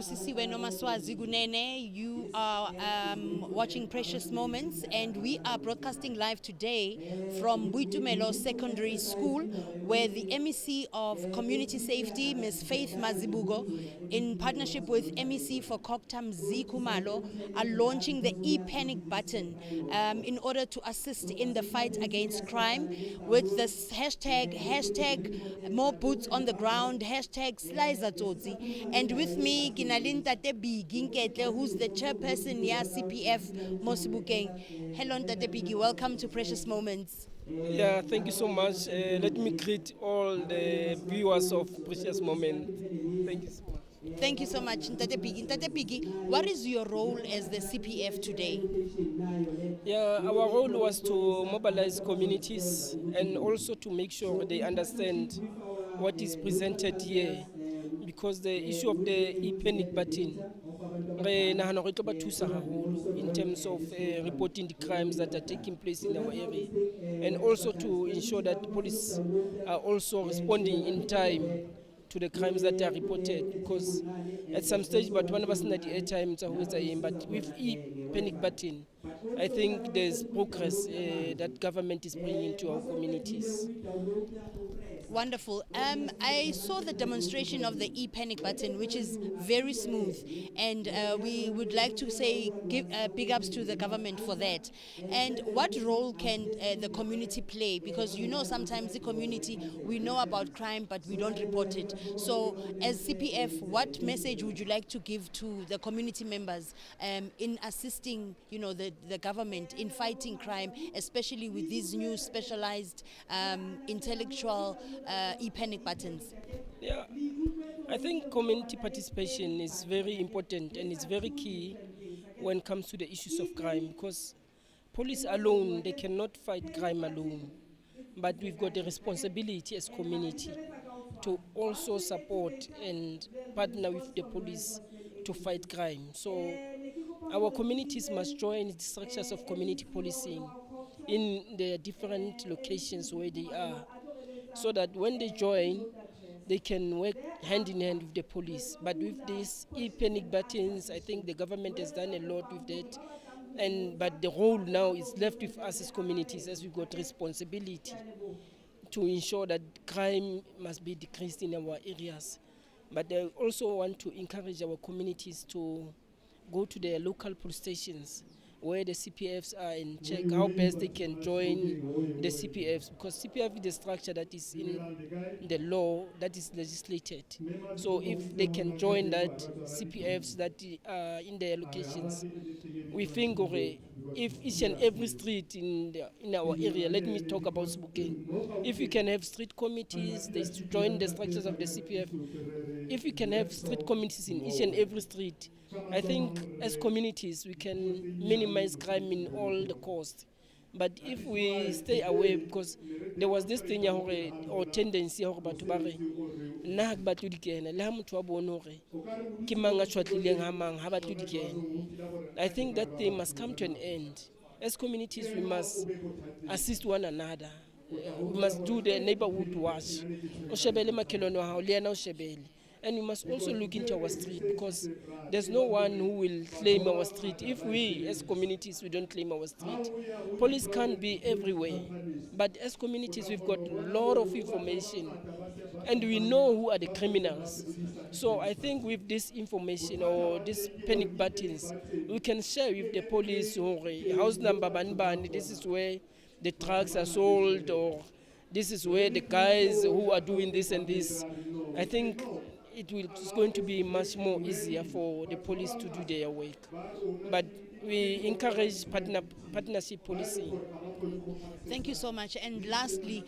Busisiwe Nomaswazi Gunene. You are watching Precious Moments, and we are broadcasting live today from Boitumelo Secondary School, where the MEC of Community Safety, Ms. Faith Mazibugo, in partnership with MEC for Koktam Zikumalo, are launching the e-panic button in order to assist in the fight against crime with this hashtag more boots on the ground, hashtag SlyzaTsotsi. And with me, Kinalin Tate Bigi Nketle, who's the chairperson ya CPF mo Sebokeng. Hello, Tate Bigi. Welcome to Precious Moments. Yeah, thank you so much. Let me greet all the viewers of Precious Moment. Thank you so much. Thank you so much, Ntate Bigi. Ntate Bigi, what is your role as the CPF today? Yeah, our role was to mobilize communities and also to make sure they understand what is presented here, because the issue of the e-panic button in terms of reporting the crimes that are taking place in our area, and also to ensure that police are also responding in time to the crimes that are reported, because at some stage but one of us at the airtime, but with e-panic button, I think there's progress that government is bringing to our communities. Wonderful. I saw the demonstration of the e-panic button, which is very smooth, and we would like to say give big ups to the government for that. And what role can the community play? Because you know sometimes the community, we know about crime but we don't report it. So as CPF, what message would you like to give to the community members in assisting, you know, the government in fighting crime, especially with these new specialized intellectual e-panic buttons? Yeah, I think community participation is very important and it's very key when it comes to the issues of crime, because police alone, they cannot fight crime alone. But we've got a responsibility as community to also support and partner with the police to fight crime. So our communities must join the structures of community policing in the different locations where they are, so that when they join, they can work hand in hand with the police. But with these e-panic buttons, I think the government has done a lot with that. But the role now is left with us as communities, as we've got responsibility to ensure that crime must be decreased in our areas. But I also want to encourage our communities to go to their local police stations where the CPFs are and check how best they can join the CPFs, because CPF is the structure that is in the law that is legislated. So if they can join that CPFs that are in their locations, we think if each and every street in our area, let me talk about Sebokeng, if you can have street committees, they join the structures of the CPF, if you can have street committees in each and every street, I think as communities we can minimize crime in all the costs. But if we stay away, because there was this thing or tendency I think that thing must come to an end. As communities, we must assist one another. We must do the neighborhood watch. And we must also look into our street, because there's no one who will claim our street if we as communities we don't claim our street. Police can't be everywhere, but as communities we've got a lot of information and we know who are the criminals. So I think with this information or these panic buttons, we can share with the police or house number ban, this is where the drugs are sold, or this is where the guys who are doing this and this. I think it's going to be much more easier for the police to do their work. But we encourage partnership policing. Thank you so much. And lastly,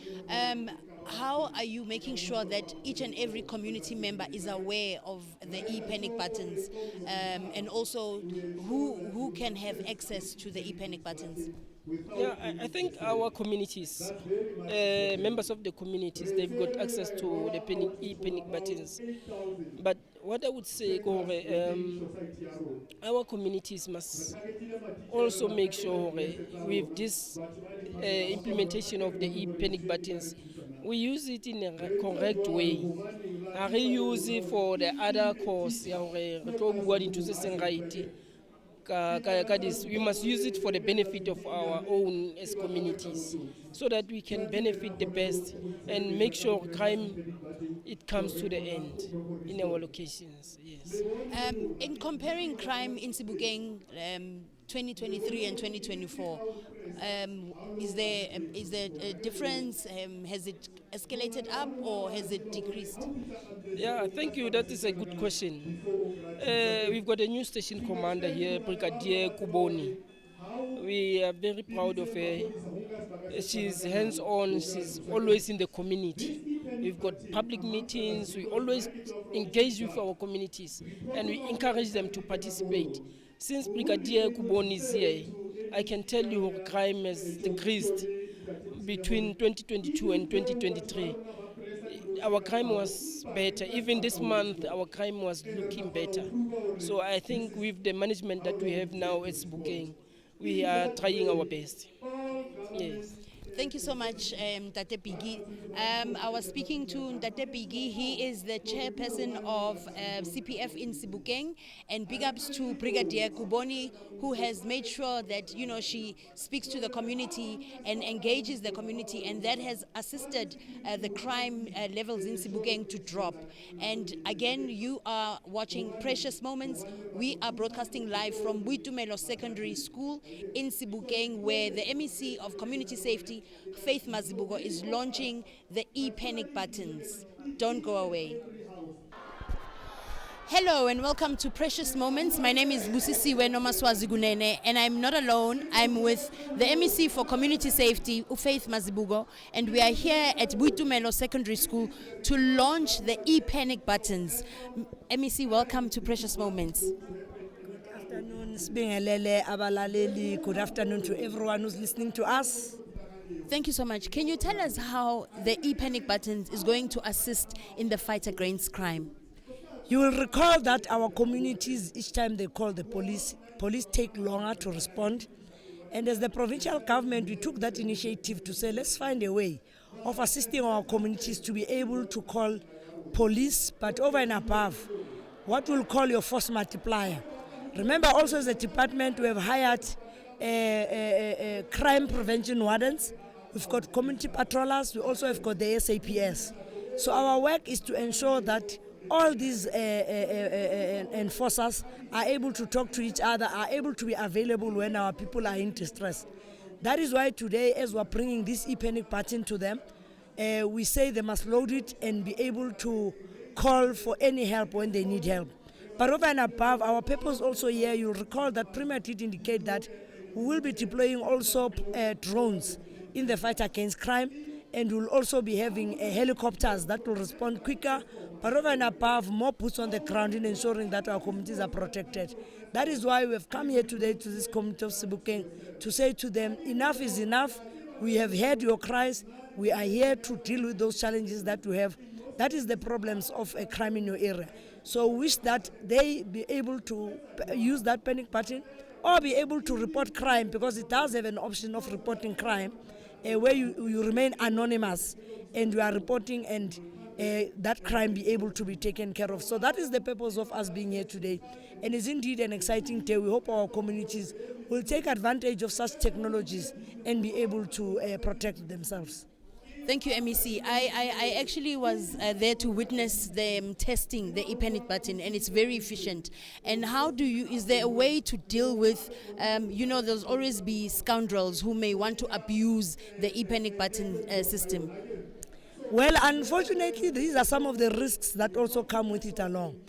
how are you making sure that each and every community member is aware of the e-panic buttons, and also who can have access to the e-panic buttons? Yeah, I think our communities, members of the communities, they've got access to the e-panic buttons. But what I would say, our communities must also make sure with this implementation of the e-panic buttons, we use it in a correct way. a re use for the other cause ya hore re tlo bua dintho tse seng right ka this. We must use it for the benefit of our own as communities, so that we can benefit the best and make sure crime it comes to the end in our locations. Yes. In comparing crime in Sebokeng 2023 and 2024, is there a difference? Has it escalated up or has it decreased? Yeah, thank you. That is a good question. We've got a new station commander here, Brigadier Kuboni. We are very proud of her. She's hands-on, she's always in the community. We've got public meetings, we always engage with our communities and we encourage them to participate. Since Brigadier Kuboni is here, I can tell you crime has decreased between 2022 and 2023. Our crime was better. Even this month, our crime was looking better. So I think with the management that we have now at Sebokeng, we are trying our best. Yes. Thank you so much, Tate Pigi. I was speaking to Tate Pigi. He is the chairperson of CPF in Sebokeng, and big ups to Brigadier Kuboni, who has made sure that she speaks to the community and engages the community, and that has assisted the crime levels in Sebokeng to drop. And again, you are watching Precious Moments. We are broadcasting live from Boitumelo Secondary School in Sebokeng, where the MEC of Community Safety, Faith Mazibuko, is launching the e-panic buttons. Don't go away. Hello and welcome to Precious Moments. My name is Busisiwe Nomaswazigunene, and I'm not alone. I'm with the MEC for Community Safety, Faith Mazibuko, and we are here at Boitumelo Secondary School to launch the e-panic buttons. MEC, welcome to Precious Moments. Good afternoon, Sibingelele Abalaleli. Good afternoon to everyone who's listening to us. Thank you so much. Can you tell us how the e-panic buttons is going to assist in the fight against crime? You will recall that our communities, each time they call the police take longer to respond. And as the provincial government, we took that initiative to say, let's find a way of assisting our communities to be able to call police, but over and above, what we'll call your force multiplier. Remember also as a department, we have hired crime prevention wardens. We've got community patrollers. We also have got the SAPS. So our work is to ensure that all these enforcers are able to talk to each other, are able to be available when our people are in distress. That is why today, as we're bringing this e-panic button to them, we say they must load it and be able to call for any help when they need help. But over and above, our purpose also here, you'll recall that Premier did indicate that we will be deploying also drones in the fight against crime, and we'll also be having helicopters that will respond quicker, but over and above, more boots on the ground in ensuring that our communities are protected. That is why we have come here today to this community of Sebokeng to say to them, enough is enough. We have heard your cries. We are here to deal with those challenges that we have. That is the problems of a crime in your area. So we wish that they be able to use that panic button or be able to report crime, because it does have an option of reporting crime where you remain anonymous and you are reporting, and that crime be able to be taken care of. So that is the purpose of us being here today, and it's indeed an exciting day. We hope our communities will take advantage of such technologies and be able to protect themselves. Thank you, MEC. I actually was there to witness them testing the e-panic button, and it's very efficient. And is there a way to deal with, there's always be scoundrels who may want to abuse the e-panic button system? Well, unfortunately, these are some of the risks that also come with it along.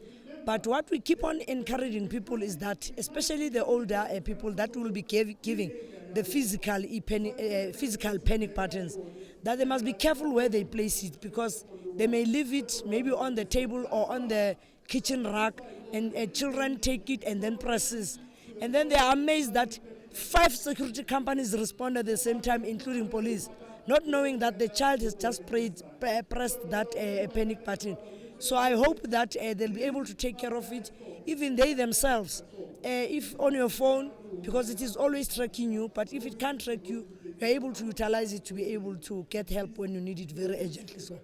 But what we keep on encouraging people is that, especially the older people that will be giving the physical panic buttons, that they must be careful where they place it, because they may leave it maybe on the table or on the kitchen rack, and children take it and then presses. And then they are amazed that 5 security companies respond at the same time, including police, not knowing that the child has just pressed that panic button. So I hope that they'll be able to take care of it, even they themselves. If on your phone, because it is always tracking you, but if it can't track you, you're able to utilize it to be able to get help when you need it very urgently. So,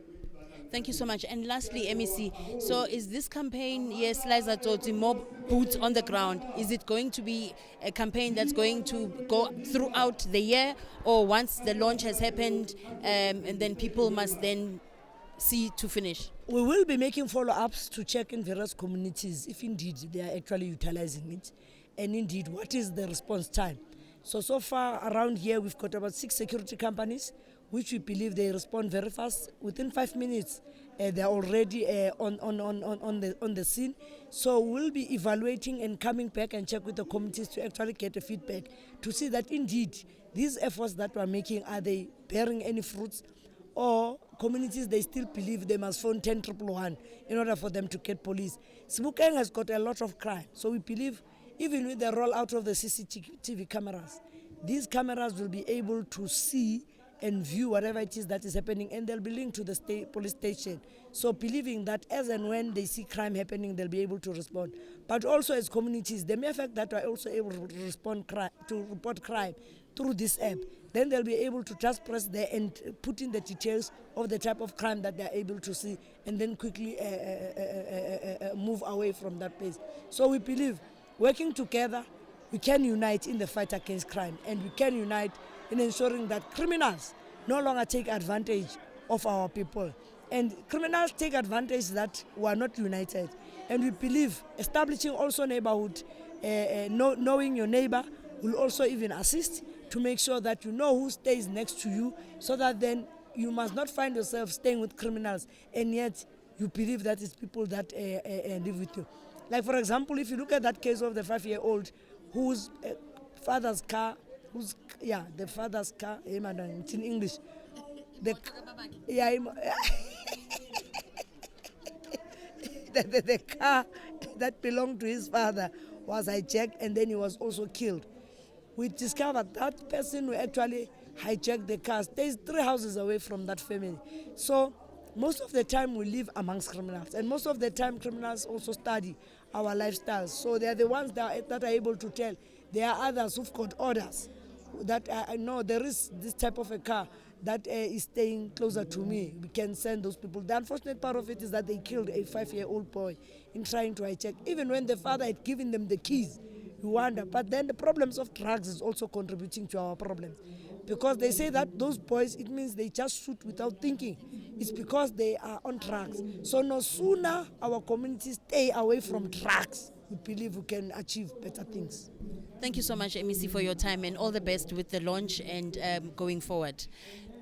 Thank you so much. And lastly, MEC, so is this campaign, yes, SlyzaTsotsi, more boots on the ground, is it going to be a campaign that's going to go throughout the year, or once the launch has happened, and then people must then see to finish? We will be making follow-ups to check in various communities if indeed they are actually utilizing it, and indeed what is the response time. So far around here we've got about 6 security companies which we believe they respond very fast. Within 5 minutes, they're already on the scene. So we'll be evaluating and coming back and check with the communities to actually get a feedback to see that indeed these efforts that we're making, are they bearing any fruits, or communities they still believe they must phone 10-111 in order for them to get police. Sebokeng has got a lot of crime, so we believe even with the rollout of the CCTV cameras, these cameras will be able to see and view whatever it is that is happening, and they'll be linked to the police station. So believing that as and when they see crime happening, they'll be able to respond. But also as communities, the mere fact that we're also able to report crime through this app, then they'll be able to just press there and put in the details of the type of crime that they're able to see, and then quickly move away from that place. So we believe working together, we can unite in the fight against crime, and we can unite in ensuring that criminals no longer take advantage of our people. And criminals take advantage that we are not united. And we believe establishing also neighborhood, knowing your neighbor will also even assist to make sure that you know who stays next to you, so that then you must not find yourself staying with criminals and yet you believe that it's people that live with you. Like for example, if you look at that case of the 5-year-old whose father's car, the father's car, it's in English. The car that belonged to his father was hijacked, and then he was also killed. We discovered that person who actually hijacked the car stays 3 houses away from that family. So most of the time we live amongst criminals, and most of the time criminals also study our lifestyles. So they are the ones that are able to tell. There are others who've got orders that I know there is this type of a car that is staying closer to me. We can send those people. The unfortunate part of it is that they killed a 5-year-old boy in trying to hijack. Even when the father had given them the keys, you wonder. But then the problems of drugs is also contributing to our problems. Because they say that those boys, it means they just shoot without thinking. It's because they are on drugs. So no sooner our communities stay away from drugs, we believe we can achieve better things. Thank you so much, MEC, for your time, and all the best with the launch and going forward.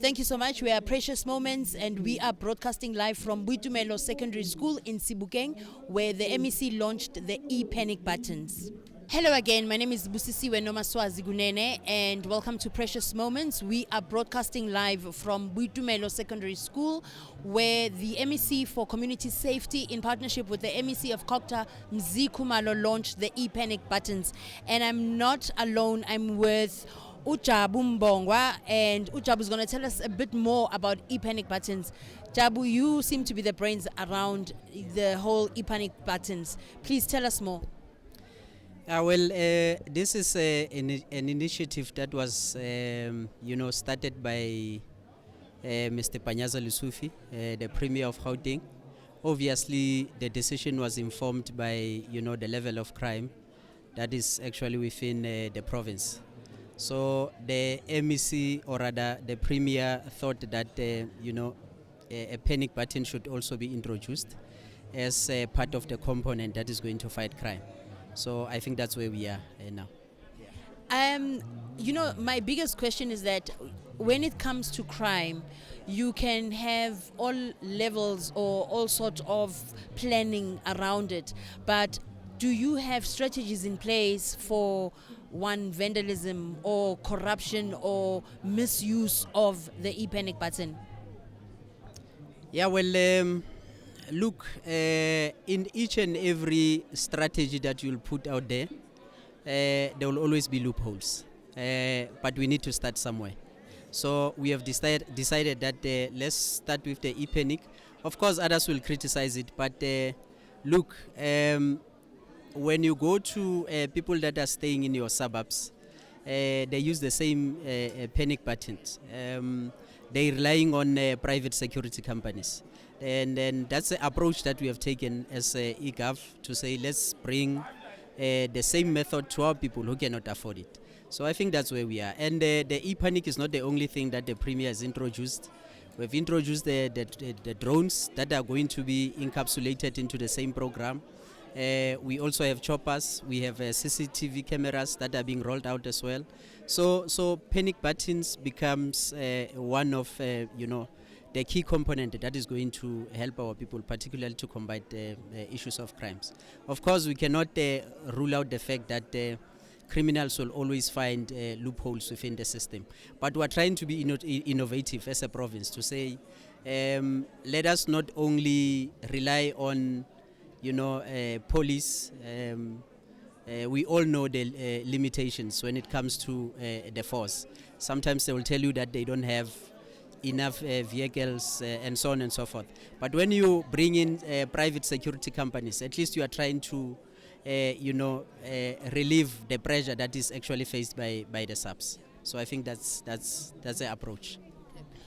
Thank you so much. We are Precious Moments, and we are broadcasting live from Boitumelo Secondary School in Sebokeng, where the MEC launched the e-panic buttons. Hello again, my name is Busisiwe Nomaswazi Gunene, and welcome to Precious Moments. We are broadcasting live from Boitumelo Secondary School, where the MEC for Community Safety, in partnership with the MEC of Kokta, Mzi Khumalo, launched the e-panic buttons. And I'm not alone, I'm with Jabu Mbongwa, and Jabu is going to tell us a bit more about e-panic buttons. Jabu, you seem to be the brains around the whole e-panic buttons. Please tell us more. This is an initiative that was, started by Mr. Panyaza Lusufi, the Premier of Gauteng. Obviously, the decision was informed by, the level of crime that is actually within the province. So the MEC, or rather the Premier, thought that, a panic button should also be introduced as part of the component that is going to fight crime. So I think that's where we are now. My biggest question is that when it comes to crime, you can have all levels or all sorts of planning around it. But do you have strategies in place for vandalism or corruption or misuse of the e-panic button? Look, in each and every strategy that you'll put out there, there will always be loopholes. But we need to start somewhere. So we have decided that let's start with the e-panic. Of course, others will criticize it, but look, when you go to people that are staying in your suburbs, they use the same panic buttons. They're relying on private security companies. And then that's the approach that we have taken as eGov to say let's bring the same method to our people who cannot afford it. So I think that's where we are. And the e-panic is not the only thing that the Premier has introduced. We've introduced the drones that are going to be encapsulated into the same program. We also have choppers, we have CCTV cameras that are being rolled out as well. So panic buttons becomes one of the key component that is going to help our people, particularly to combat issues of crimes. Of course, we cannot rule out the fact that criminals will always find loopholes within the system. But we're trying to be innovative as a province to say, let us not only rely on police. We all know the limitations when it comes to the force. Sometimes they will tell you that they don't have enough vehicles and so on and so forth. But when you bring in private security companies, at least you are trying to relieve the pressure that is actually faced by the subs. So I think that's the approach.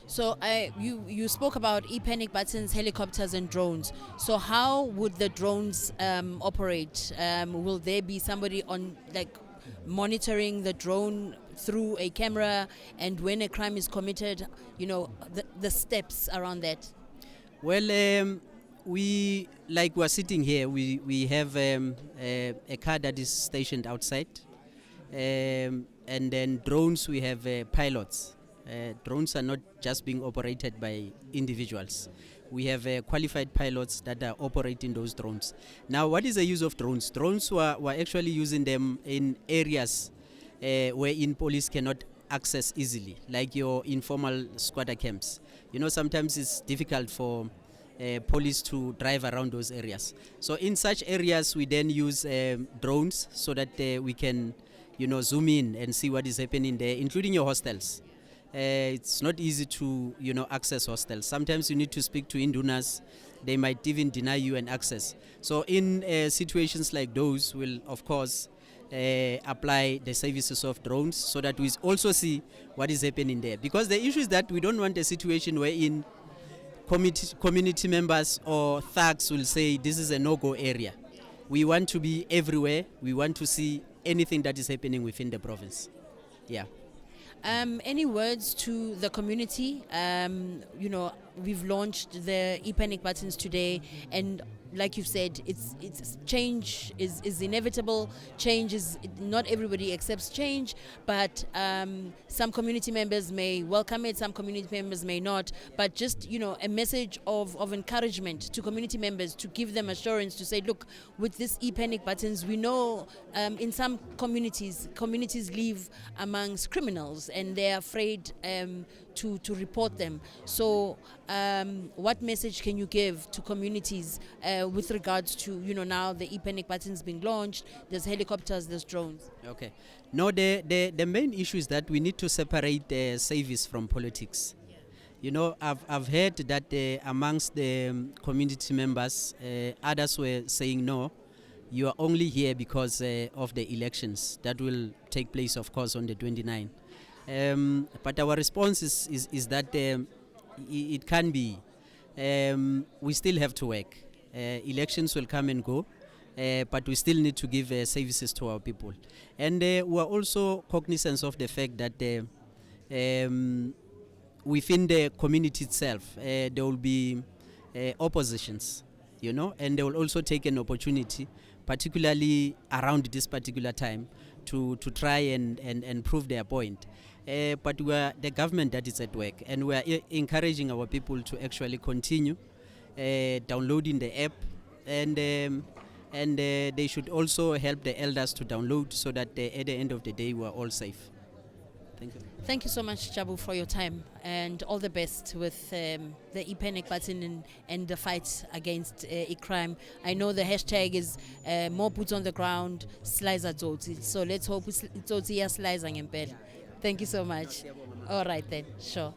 So you spoke about e-panic buttons, helicopters and drones. So how would the drones operate? Will there be somebody on monitoring the drone through a camera, and when a crime is committed, the steps around that? Well, we're sitting here, we have a car that is stationed outside, and then drones, we have pilots. Drones are not just being operated by individuals. We have qualified pilots that are operating those drones. Now, what is the use of drones? Drones were actually using them in areas wherein police cannot access easily, like your informal squatter camps. Sometimes it's difficult for police to drive around those areas. So in such areas, we then use drones so that we can, zoom in and see what is happening there, including your hostels. It's not easy to access hostels. Sometimes you need to speak to indunas. They might even deny you an access. So in situations like those, we'll of course apply the services of drones so that we also see what is happening there. Because the issue is that we don't want a situation wherein community members or thugs will say this is a no-go area. We want to be everywhere. We want to see anything that is happening within the province. Yeah. Any words to the community? We've launched the e-panic buttons today, and like you've said, it's change is inevitable. Change is, not everybody accepts change, but some community members may welcome it, some community members may not. But just a message of encouragement to community members, to give them assurance, to say, look, with this e-panic buttons, we know in some communities live amongst criminals and they're afraid to report them. So what message can you give to communities with regards to now the e-panic buttons being launched? There's helicopters, there's drones. Okay. No, the main issue is that we need to separate service from politics. I've heard that amongst the community members, others were saying, no, you are only here because of the elections that will take place, of course, on the 29th. But our response is that it can be. We still have to work. Elections will come and go, but we still need to give services to our people. And we are also cognizant of the fact that within the community itself, there will be oppositions, and they will also take an opportunity, particularly around this particular time, to try and prove their point. But we are the government that is at work, and we are encouraging our people to actually continue downloading the app, and they should also help the elders to download so that at the end of the day we are all safe. Thank you. Thank you so much, Jabu, for your time, and all the best with the e-panic button and the fight against e-crime. I know the hashtag is more boots on the ground, SlyzaTsotsi. So let's hope it's Slyza ngempela. Thank you so much. All right then, sure.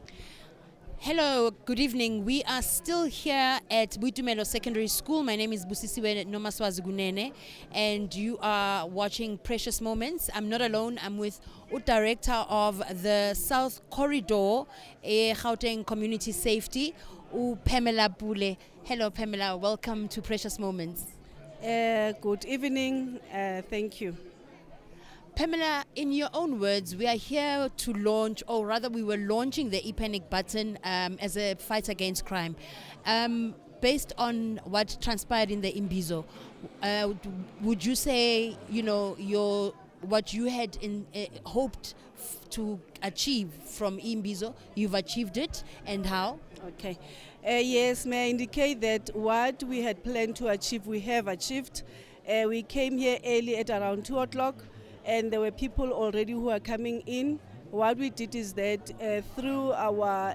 Hello, good evening. We are still here at Boitumelo Secondary School. My name is Busisiwe Nomaswazigunene, and you are watching Precious Moments. I'm not alone. I'm with the director of the South Corridor, Gauteng Community Safety, Pamela Pule. Hello, Pamela. Welcome to Precious Moments. Good evening. Thank you. Pamela, in your own words, we are here to launch, or rather, we were launching the e-panic button as a fight against crime. Based on what transpired in the Imbizo, would you say, what you had hoped to achieve from Imbizo, you've achieved it, and how? Okay. Yes, may I indicate that what we had planned to achieve, we have achieved. We came here early at around 2 o'clock, and there were people already who are coming in. What we did is that through our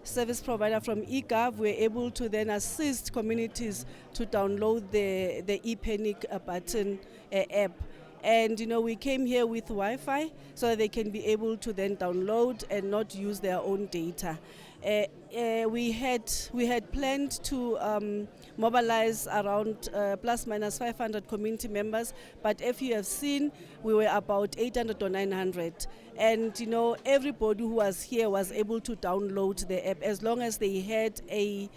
service provider from eGov, we're able to then assist communities to download the e-panic button app. And we came here with Wi-Fi so that they can be able to then download and not use their own data. We had planned to mobilize around plus minus 500 community members, but if you have seen, we were about 800 or 900. And everybody who was here was able to download the app as long as they had a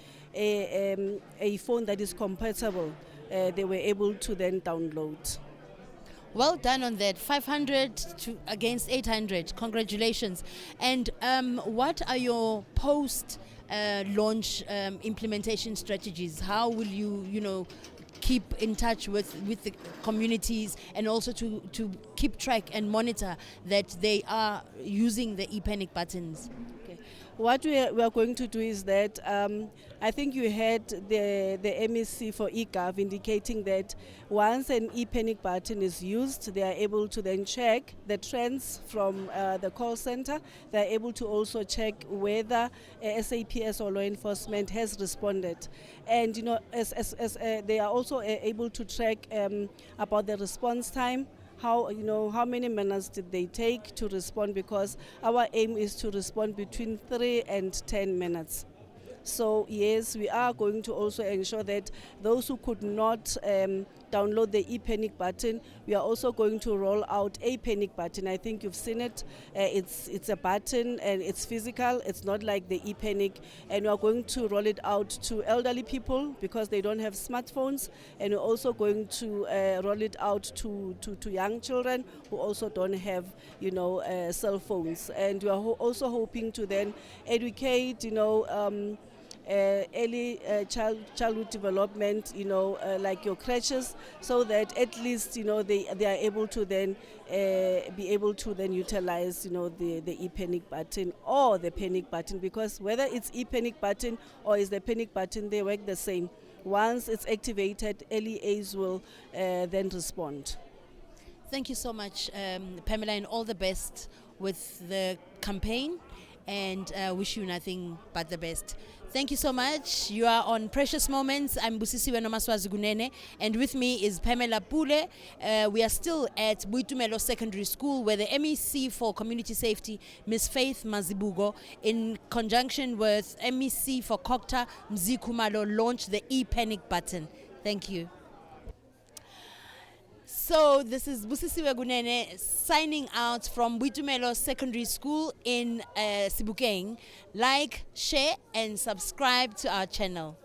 phone that is compatible. They were able to then download. Well done on that. 500 against 800. Congratulations. And what are your post-launch implementation strategies? How will you, keep in touch with the communities and also to keep track and monitor that they are using the e-panic buttons? Okay. What we are going to do is that I think you had the MEC for eGov indicating that once an e-panic button is used, they are able to then check the trends from the call center. They are able to also check whether SAPS or law enforcement has responded. And as they are also able to track about the response time. How many minutes did they take to respond, because our aim is to respond between 3 and 10 minutes. So yes, we are going to also ensure that those who could not download the e-panic button, we are also going to roll out a panic button. I think you've seen it. It's a button and it's physical. It's not like the e-panic. And we are going to roll it out to elderly people because they don't have smartphones. And we're also going to roll it out to young children who also don't have, cell phones. And we are also hoping to then educate, early childhood development, like your creches, so that at least they are able to then be able to then utilize the e-panic button or the panic button, because whether it's e-panic button or is the panic button, they work the same. Once it's activated, LEAs will then respond. Thank you so much, Pamela, and all the best with the campaign, and wish you nothing but the best. Thank you so much. You are on Precious Moments. I'm Busisiwe Nomaswazi, and with me is Pamela Pule. We are still at Boitumelo Secondary School, where the MEC for Community Safety, Ms. Faith Mazibugo, in conjunction with MEC for Kokta, Mzikumalo, launched the e-panic button. Thank you. So this is Busisiwe Gunene signing out from Boitumelo Secondary School in Sebokeng. Like, share and subscribe to our channel.